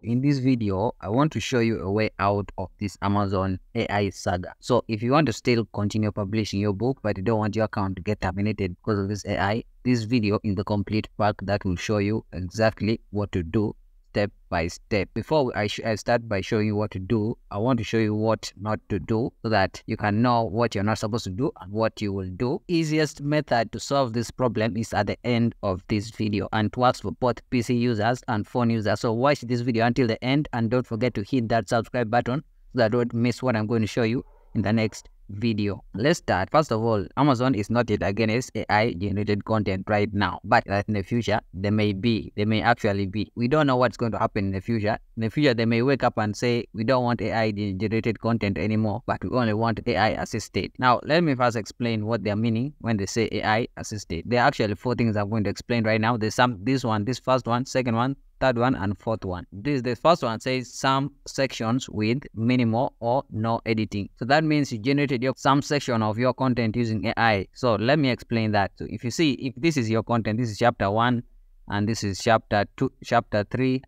in this video, I want to show you a way out of this Amazon AI saga. So if you want to still continue publishing your book, but you don't want your account to get terminated because of this AI, this video is the complete pack that will show you exactly what to do step by step. Before I start by showing you what to do, I want to show you what not to do so that you can know what you're not supposed to do and what you will do. Easiest method to solve this problem is at the end of this video, and it works for both PC users and phone users. So watch this video until the end and don't forget to hit that subscribe button so that you don't miss what I'm going to show you in the next video. Let's start. First of all, Amazon is not yet against AI generated content right now, but in the future they may actually be. We don't know what's going to happen in the future. In the future they may wake up and say we don't want AI generated content anymore, but we only want AI assisted. Now let me first explain what they're meaning when they say AI assisted. There are actually 4 things I'm going to explain right now. There's this first one, second one, third one, and fourth one. The first one says some sections with minimal or no editing. So that means you generated some section of your content using AI. So let me explain that. So if you see, if this is your content, this is chapter 1 and this is chapter 2, chapter 3.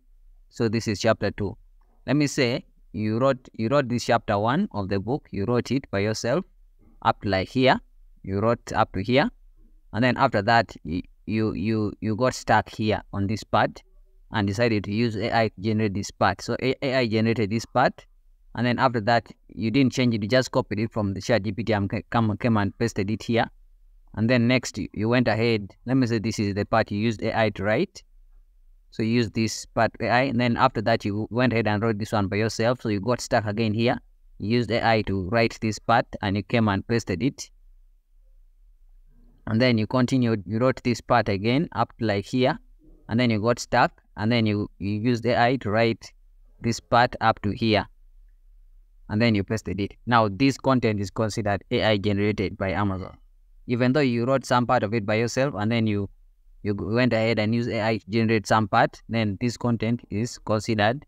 So this is chapter 2. Let me say you wrote this chapter 1 of the book. You wrote it by yourself up to like here. You wrote up to here, and then after that you got stuck here on this part and decided to use AI to generate this part. So AI generated this part, and then after that you didn't change it, you just copied it from the ChatGPT and came and pasted it here. And then next you went ahead, let me say this is the part you used AI to write. So you used this part AI, and then after that you went ahead and wrote this one by yourself. So you got stuck again here. You used AI to write this part and you came and pasted it. And then you continued, you wrote this part again up to like here, and then you got stuck, and then you used AI to write this part up to here, and then you pasted it. Now this content is considered AI generated by Amazon. Even though you wrote some part of it by yourself and then you went ahead and used AI to generate some part, then this content is considered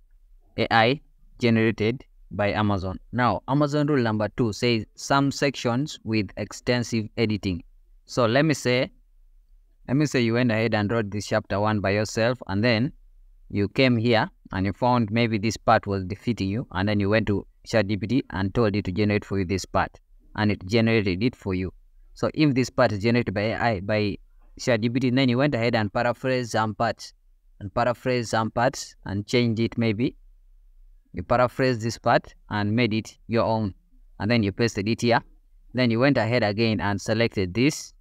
AI generated by Amazon. Now Amazon rule number 2 says some sections with extensive editing. So let me say you went ahead and wrote this chapter 1 by yourself, and then you came here and you found maybe this part was defeating you, and then you went to ChatGPT and told it to generate for you this part, and it generated it for you. So if this part is generated by AI, by ChatGPT, then you went ahead and paraphrase some parts and changed it. Maybe you paraphrased this part and made it your own, and then you pasted it here. Then you went ahead again and selected this,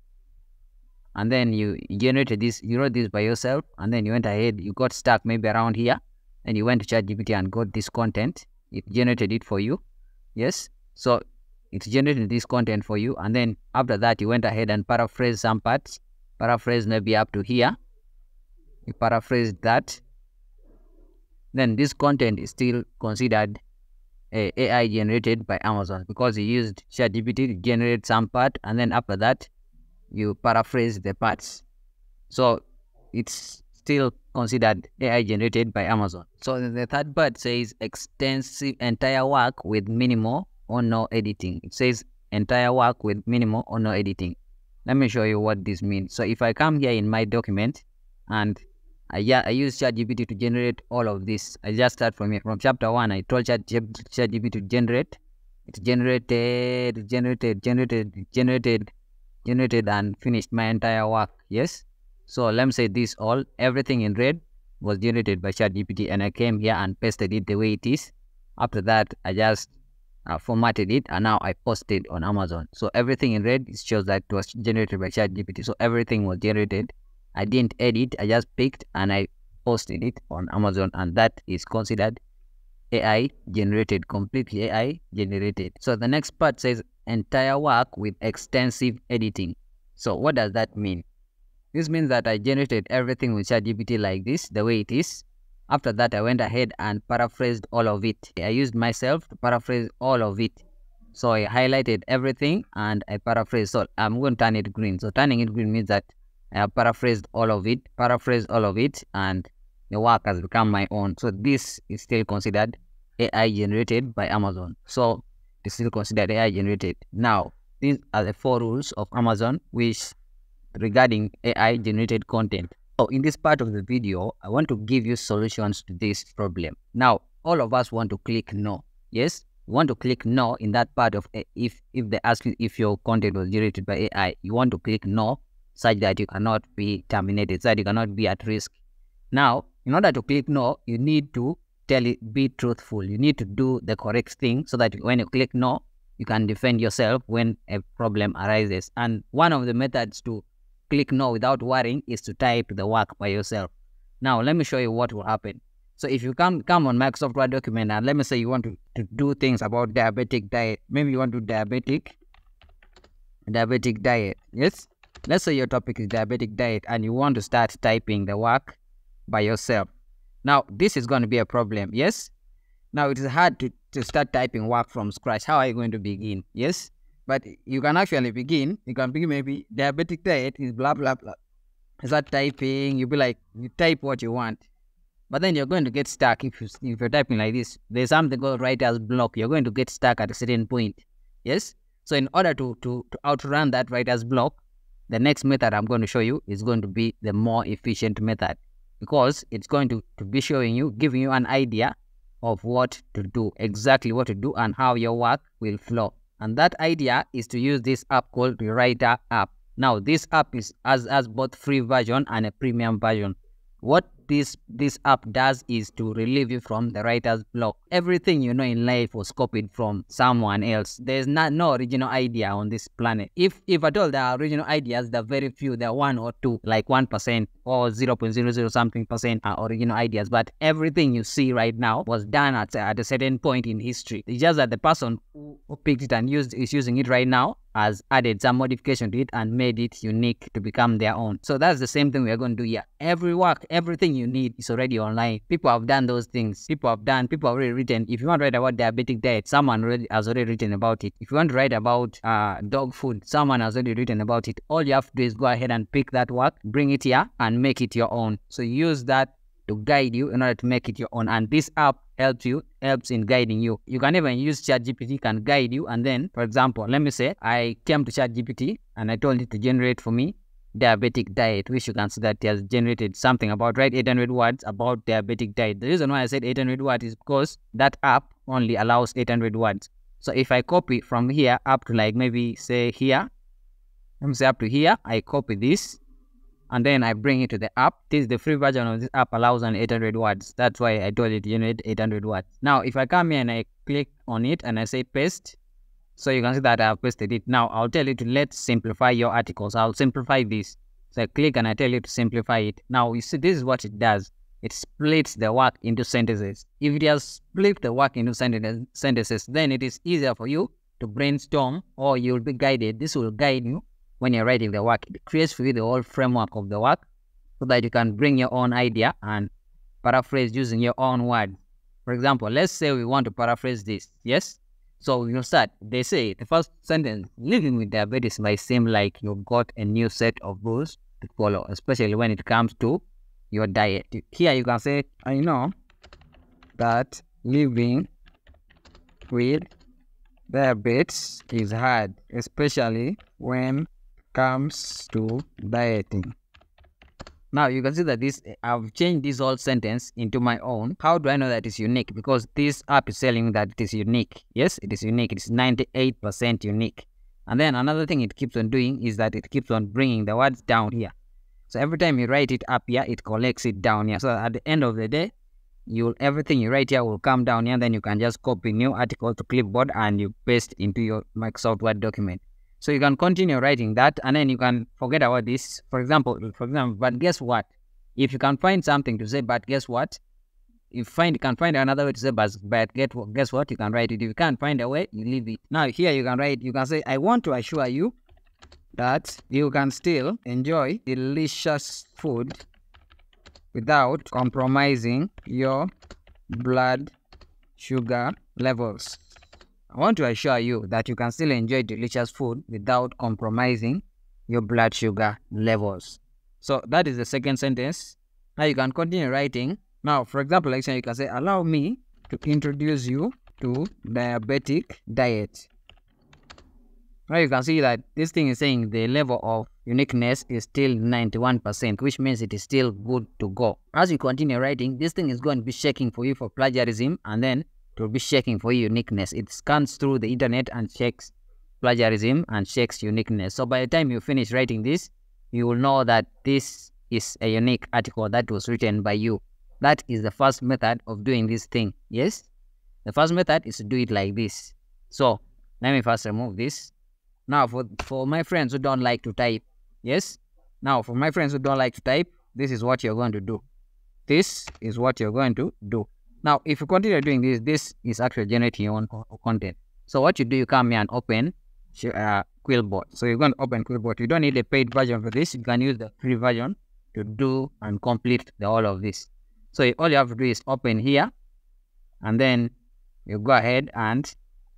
and then you generated this, you wrote this by yourself, and then you went ahead, you got stuck maybe around here, and you went to ChatGPT and got this content. It generated it for you. Yes, so it's generated this content for you, and then after that you went ahead and paraphrased some parts, paraphrase maybe up to here, you paraphrased that. Then this content is still considered AI generated by Amazon because you used ChatGPT to generate some part, and then after that you paraphrase the parts. So it's still considered AI generated by Amazon. So the third part says extensive entire work with minimal or no editing. It says entire work with minimal or no editing. Let me show you what this means. So if I come here in my document and I use ChatGPT to generate all of this. I just start from here. From chapter 1, I told ChatGPT to generate. It generated and finished my entire work. Yes. So let me say this everything in red was generated by ChatGPT, and I came here and pasted it the way it is. After that, I just formatted it, and now I posted on Amazon. So everything in red, it shows that it was generated by ChatGPT. So everything was generated. I didn't edit, I just picked and I posted it on Amazon, and that is considered AI generated, completely AI generated. So the next part says entire work with extensive editing. So what does that mean? This means that I generated everything with ChatGPT like this, the way it is. After that, I went ahead and paraphrased all of it. I used myself to paraphrase all of it. So I highlighted everything and I paraphrased. So I'm going to turn it green. So turning it green means that I have paraphrased all of it, and the work has become my own. So this is still considered AI generated by Amazon. So it's still considered AI generated. Now, these are the 4 rules of Amazon which regarding AI generated content. So in this part of the video, I want to give you solutions to this problem. Now, all of us want to click no. Yes, you want to click no in that part of if they ask you if your content was generated by AI, you want to click no such that you cannot be terminated, so that you cannot be at risk. Now, in order to click no, you need to be truthful. You need to do the correct thing so that when you click no, you can defend yourself when a problem arises. And one of the methods to click no without worrying is to type the work by yourself. Now, let me show you what will happen. So if you come on Microsoft Word document, and let me say you want to do things about diabetic diet. Maybe you want to do diabetic diet. Yes? Let's say your topic is diabetic diet and you want to start typing the work by yourself. Now, this is going to be a problem. Yes? Now, it is hard to start typing work from scratch. How are you going to begin? Yes? But you can actually begin. You can begin maybe diabetic diet is blah, blah, blah. Start typing. You'll be like, you type what you want. But then you're going to get stuck if you're typing like this. There's something called writer's block. You're going to get stuck at a certain point. Yes? So in order to outrun that writer's block, the next method I'm going to show you is going to be the more efficient method, because it's going to be showing you, giving you an idea of what to do, exactly what to do and how your work will flow. And that idea is to use this app called the Writer app. Now, this app has both free version and a premium version. What this app does is to relieve you from the writer's block. Everything you know in life was copied from someone else. There's no original idea on this planet. If at all there are original ideas, there are very few. There are 1 or 2, like 1% or 0.00 something percent are original ideas. But everything you see right now was done at a certain point in history. It's just that the person who picked it and is using it right now has added some modification to it and made it unique to become their own. So that's the same thing we are going to do here. Everything you need is already online. People have done those things. People have already written. If you want to write about diabetic diet, someone has already written about it. If you want to write about dog food, someone has already written about it. All you have to do is go ahead and pick that work, bring it here and make it your own. So use that to guide you in order to make it your own. And this app helps in guiding you. You can even use ChatGPT, can guide you. And then, for example, let me say I came to ChatGPT and I told it to generate for me diabetic diet, which you can see that it has generated something about, right, 800 words about diabetic diet. The reason why I said 800 words is because that app only allows 800 words. So if I copy from here up to like maybe say here, let me say up to here, I copy this and then I bring it to the app. This is the free version of this app, allows only 800 words. That's why I told it to generate 800 words. Now, if I come here and I click on it and I say paste, so you can see that I've pasted it. Now, I'll tell you to let's simplify your articles. I'll simplify this. So I click and I tell you to simplify it. Now, you see, this is what it does. It splits the work into sentences. If it has split the work into sentences, then it is easier for you to brainstorm, or you'll be guided. This will guide you when you're writing the work. It creates for you the whole framework of the work so that you can bring your own idea and paraphrase using your own word. For example, let's say we want to paraphrase this. Yes? So we'll start. They say the first sentence, living with diabetes might seem like you've got a new set of rules to follow, especially when it comes to your diet. Here you can say, I know that living with diabetes is hard, especially when it comes to dieting. Now you can see that I've changed this whole sentence into my own. How do I know that it's unique? Because this app is telling me that it is unique. Yes, it is unique. It's 98% unique. And then another thing it keeps on doing is that it keeps on bringing the words down here. So every time you write it up here, it collects it down here. So at the end of the day, everything you write here will come down here. Then you can just copy new article to clipboard and you paste into your Microsoft Word document. So you can continue writing that and then you can forget about this. For example, but guess what? If you can find something to say, but guess what? You can find another way to say, but guess what? You can write it. If you can't find a way, you leave it. Now here you can write, you can say, I want to assure you that you can still enjoy delicious food without compromising your blood sugar levels. I want to assure you that you can still enjoy delicious food without compromising your blood sugar levels. So that is the second sentence. Now you can continue writing. Now, for example, like you can say, allow me to introduce you to diabetic diet. Now you can see that this thing is saying the level of uniqueness is still 91%, which means it is still good to go. As you continue writing, this thing is going to be checking for you for plagiarism, and then it will be checking for uniqueness. It scans through the internet and checks plagiarism and checks uniqueness. So by the time you finish writing this, you will know that this is a unique article that was written by you. That is the first method of doing this thing. Yes, the first method is to do it like this. So let me first remove this. Now for my friends who don't like to type, yes, now for my friends who don't like to type, this is what you're going to do. This is what you're going to do. Now if you continue doing this, this is actually generating your own content. So what you do, you come here and open Quillbot. So you're going to open Quillbot. You don't need a paid version for this. You can use the free version to do and complete all of this. So all you have to do is open here, and then you go ahead and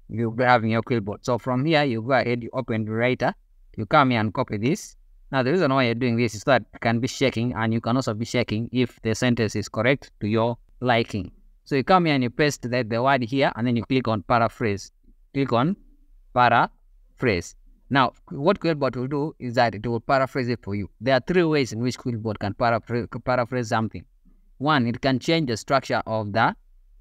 you'll be having your Quillbot. So from here, you go ahead, you open the writer, you come here and copy this. Now the reason why you're doing this is that you can be checking, and you can also be checking if the sentence is correct to your liking. So you come here and you paste the word here, and then you click on paraphrase. Click on paraphrase. Now what Quillbot will do is that it will paraphrase it for you. There are three ways in which Quillbot can paraphrase something. One, it can change the structure of the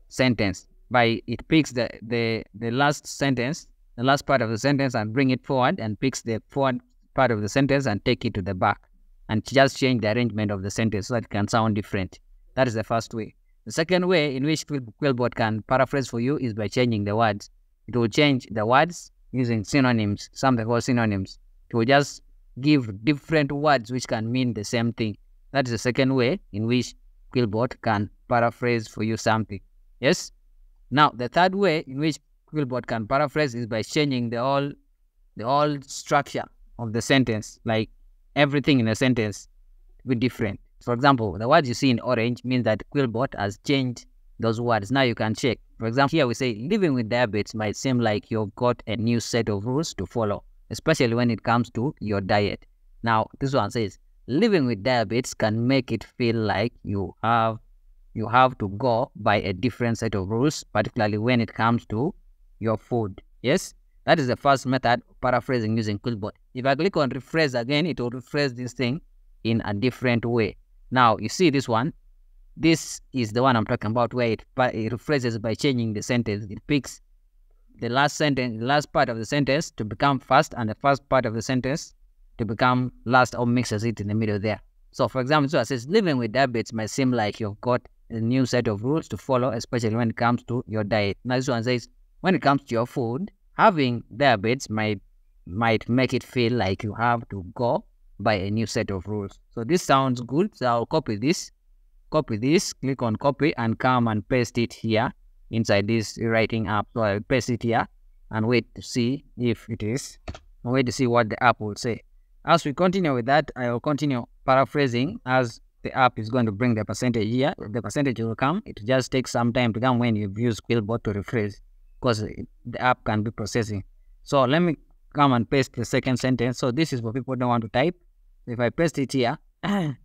sentence by it picks the last sentence, the last part of the sentence, and bring it forward, and picks the forward part of the sentence and take it to the back, and just change the arrangement of the sentence so that it can sound different. That is the first way. The second way in which Quillbot can paraphrase for you is by changing the words. It will change the words using synonyms, something called synonyms. It will just give different words which can mean the same thing. That is the second way in which Quillbot can paraphrase for you something. Yes? Now, the third way in which Quillbot can paraphrase is by changing the whole structure of the sentence, like everything in a sentence to be different. For example, the words you see in orange means that Quillbot has changed those words. Now you can check. For example, here we say living with diabetes might seem like you've got a new set of rules to follow, especially when it comes to your diet. Now, this one says living with diabetes can make it feel like you have to go by a different set of rules, particularly when it comes to your food. Yes, that is the first method of paraphrasing using Quillbot. If I click on rephrase again, it will rephrase this thing in a different way. Now you see this one. This is the one I'm talking about, where it rephrases by changing the sentence. It picks the last sentence, the last part of the sentence to become first, and the first part of the sentence to become last, or mixes it in the middle there. So for example, so it says living with diabetes might seem like you've got a new set of rules to follow, especially when it comes to your diet. Now this one says when it comes to your food, having diabetes might make it feel like you have to go by a new set of rules. So this sounds good. So I'll copy this, click on copy, and come and paste it here inside this writing app. So I'll paste it here and wait to see if it is, and wait to see what the app will say. As we continue with that, I will continue paraphrasing as the app is going to bring the percentage here. The percentage will come. It just takes some time to come when you've used Quillbot to rephrase, because the app can be processing. So let me come and paste the second sentence. So this is for people who don't want to type. If I paste it here, and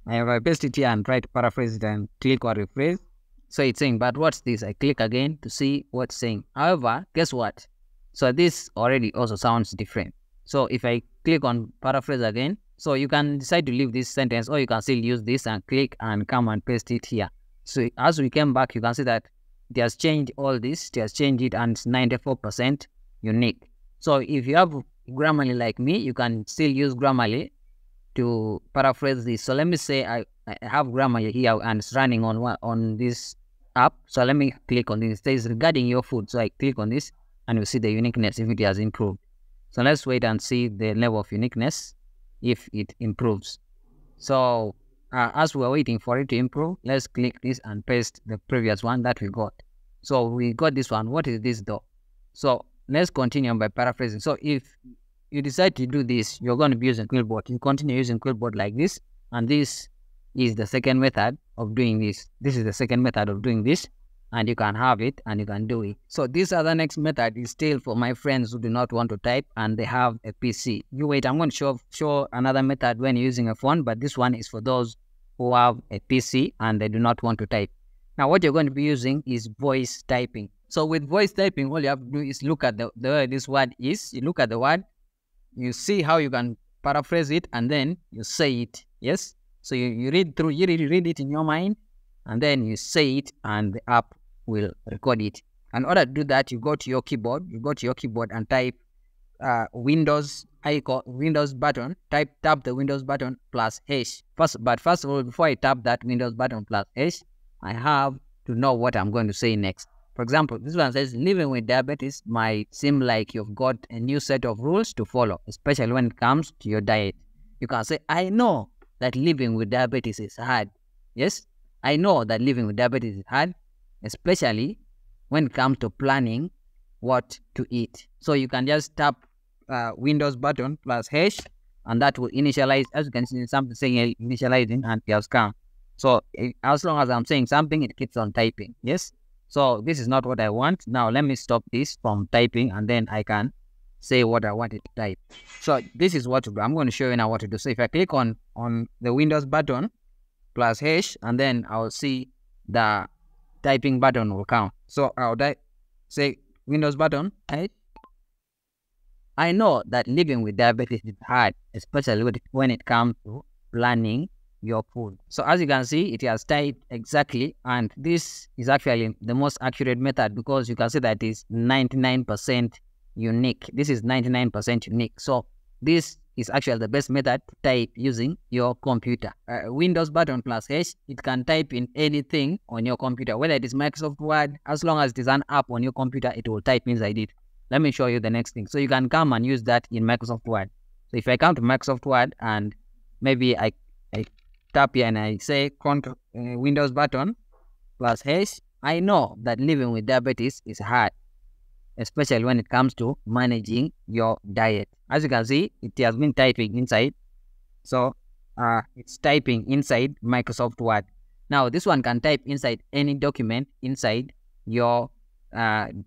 try to paraphrase it and click on rephrase, so it's saying, but what's this? I click again to see what's saying. However, guess what? So this already also sounds different. So if I click on paraphrase again, so you can decide to leave this sentence, or you can still use this and click and come and paste it here. So as we came back, you can see that it has changed all this. It has changed it, and it's 94% unique. So if you have Grammarly like me, you can still use Grammarly to paraphrase this. So let me say I have Grammarly here and it's running on this app. So let me click on this. It says regarding your food. So I click on this and we see the uniqueness if it has improved. So let's wait and see the level of uniqueness if it improves. So as we're waiting for it to improve, let's click this and paste the previous one that we got. So we got this one. What is this though? So let's continue by paraphrasing. So if you decide to do this, you're going to be using Quillbot. You continue using Quillbot like this, and this is the second method of doing this. This is the second method of doing this, and you can have it and you can do it. So this other next method is still for my friends who do not want to type and they have a PC. You wait, I'm going to show another method when you're using a phone, but this one is for those who have a PC and they do not want to type. Now what you're going to be using is voice typing. So with voice typing, all you have to do is look at the way this word is. You look at the word, you see how you can paraphrase it, and then you say it. Yes. So you read through, you really read it in your mind, and then you say it, and the app will record it. In order to do that, you go to your keyboard. You go to your keyboard and type Windows icon, Windows button. Tap the Windows button plus H. First of all, before I tap that Windows button plus H, I have to know what I'm going to say next. For example, this one says, living with diabetes might seem like you've got a new set of rules to follow, especially when it comes to your diet. You can say, I know that living with diabetes is hard. Yes, I know that living with diabetes is hard, especially when it comes to planning what to eat. So you can just tap Windows button plus H, and that will initialize. As you can see, something saying initializing, and it has come. So as long as I'm saying something, it keeps on typing. Yes. So this is not what I want. Now let me stop this from typing, and then I can say what I wanted to type. So this is what to do. I'm going to show you now what to do. So if I click on the Windows button plus H, and then I'll see the typing button will come. So I'll say Windows button H. I know that living with diabetes is hard, especially when it comes to planning your food. So as you can see, it has typed exactly, and this is actually the most accurate method because you can see that it's 99% unique. This is 99% unique. So this is actually the best method to type using your computer. Windows button plus H, it can type in anything on your computer, whether it is Microsoft Word. As long as it is an app on your computer, it will type inside it. Let me show you the next thing. So you can come and use that in Microsoft Word. So if I come to Microsoft Word and maybe I tap here and I say Windows button plus H, I know that living with diabetes is hard, especially when it comes to managing your diet. As you can see, it has been typing inside. So it's typing inside Microsoft Word. Now this one can type inside any document inside your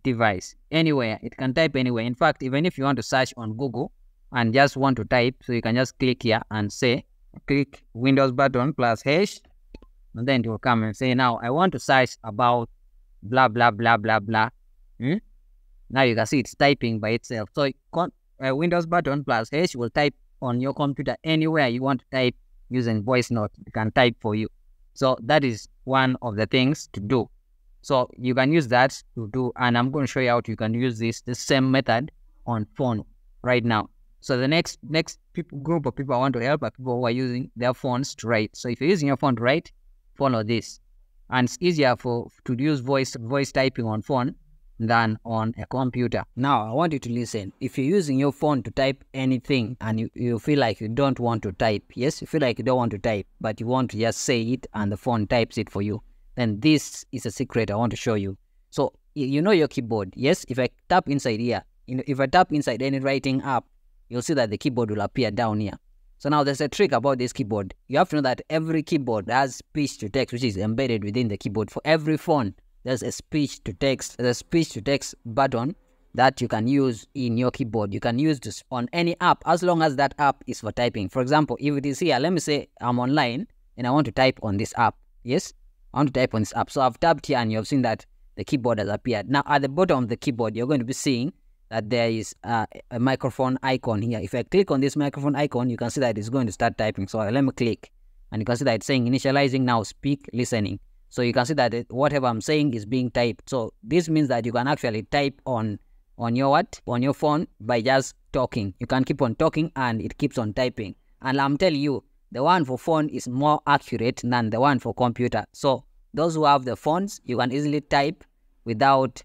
device. Anywhere, it can type anywhere. In fact, even if you want to search on Google and just want to type, so you can just click here and say, click Windows button plus H, and then it will come and say, now I want to search about blah blah blah blah blah. Now you can see it's typing by itself. So Windows button plus H will type on your computer anywhere you want to type using voice note. It can type for you. So that is one of the things to do. So you can use that to do, and I'm going to show you how you can use the same method on phone right now. So the next group of people I want to help are people who are using their phones to write. So if you're using your phone to write, follow this. And it's easier to use voice typing on phone than on a computer. Now I want you to listen. If you're using your phone to type anything and you feel like you don't want to type, yes, you feel like you don't want to type, but you want to just say it and the phone types it for you, then this is a secret I want to show you. So you know your keyboard. Yes, if I tap inside here, if I tap inside any writing app, you'll see that the keyboard will appear down here. So now there's a trick about this keyboard. You have to know that every keyboard has speech to text, which is embedded within the keyboard. For every phone, there's a speech to text button that you can use in your keyboard. You can use this on any app as long as that app is for typing. For example, if it is here, let me say I'm online and I want to type on this app. Yes, I want to type on this app. So I've tapped here and you've seen that the keyboard has appeared. Now at the bottom of the keyboard, you're going to be seeing that there is a microphone icon here. If I click on this microphone icon, you can see that it's going to start typing. So let me click, and you can see that it's saying initializing now, speak, listening. So you can see that whatever I'm saying is being typed. So this means that you can actually type on your phone by just talking. You can keep on talking and it keeps on typing. And I'm telling you, the one for phone is more accurate than the one for computer. So those who have the phones, you can easily type without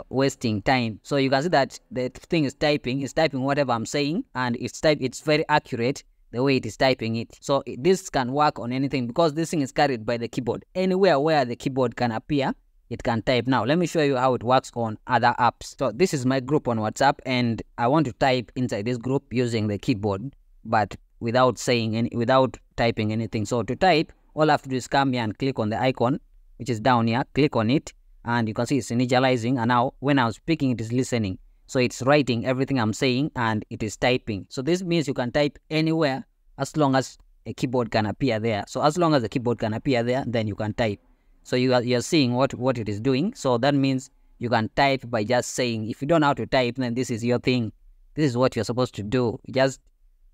wasting time. So you can see that the thing is typing whatever I'm saying, and it's very accurate the way it is typing it. So this can work on anything because this thing is carried by the keyboard. Anywhere where the keyboard can appear, it can type. Now let me show you how it works on other apps. So this is my group on WhatsApp, and I want to type inside this group using the keyboard, but without typing anything. So to type, all I have to do is come here and click on the icon, which is down here. Click on it, and you can see it's initializing, and now when I'm speaking, it is listening. So it's writing everything I'm saying and it is typing. So this means you can type anywhere as long as a keyboard can appear there. So as long as the keyboard can appear there, then you can type. So you're seeing what it is doing. So that means you can type by just saying. If you don't know how to type, then this is your thing. This is what you're supposed to do. Just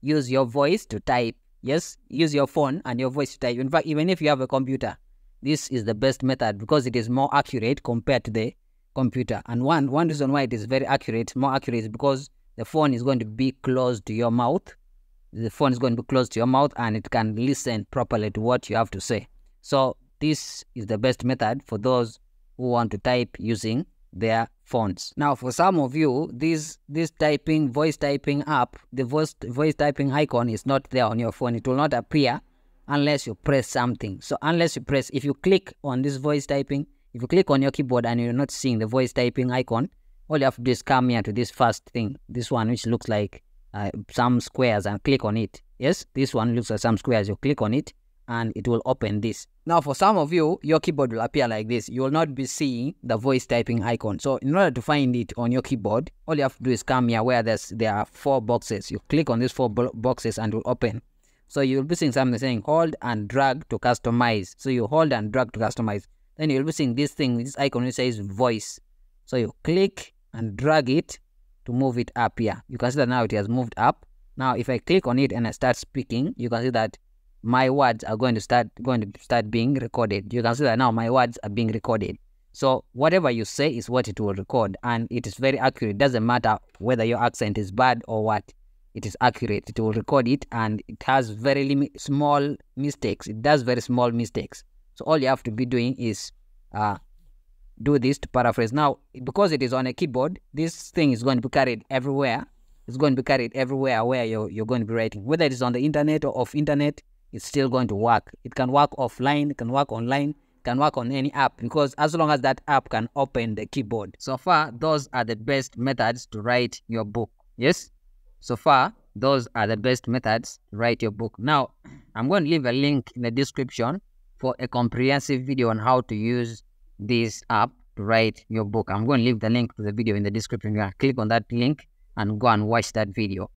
use your voice to type. Yes, use your phone and your voice to type. In fact, even if you have a computer, this is the best method because it is more accurate compared to the computer. And one reason why it is very accurate, more accurate, is because the phone is going to be close to your mouth. The phone is going to be close to your mouth and it can listen properly to what you have to say. So this is the best method for those who want to type using their phones. Now, for some of you, this voice typing app, the voice typing icon is not there on your phone. It will not appear unless you press something. So unless you press, if you click on this voice typing, if you click on your keyboard and you're not seeing the voice typing icon, all you have to do is come here to this first thing, this one which looks like some squares, and click on it. Yes, this one looks like some squares. You click on it and it will open this. Now, for some of you, your keyboard will appear like this. You will not be seeing the voice typing icon. So in order to find it on your keyboard, all you have to do is come here where there are 4 boxes. You click on these 4 boxes and it will open. So you'll be seeing something saying hold and drag to customize. So you hold and drag to customize. Then you'll be seeing this thing, this icon which says voice. So you click and drag it to move it up here. You can see that now it has moved up. Now if I click on it and I start speaking, you can see that my words are going to start being recorded. You can see that now my words are being recorded. So whatever you say is what it will record, and it is very accurate. It doesn't matter whether your accent is bad or what. It is accurate. It will record it, and it has very small mistakes. It does very small mistakes. So all you have to be doing is do this to paraphrase. Now, because it is on a keyboard, this thing is going to be carried everywhere. It's going to be carried everywhere where you're going to be writing. Whether it is on the internet or off internet, it's still going to work. It can work offline, it can work online, it can work on any app, because as long as that app can open the keyboard. So far, those are the best methods to write your book. Yes? So far, those are the best methods to write your book. Now, I'm going to leave a link in the description for a comprehensive video on how to use this app to write your book. I'm going to leave the link to the video in the description. You can click on that link and go and watch that video.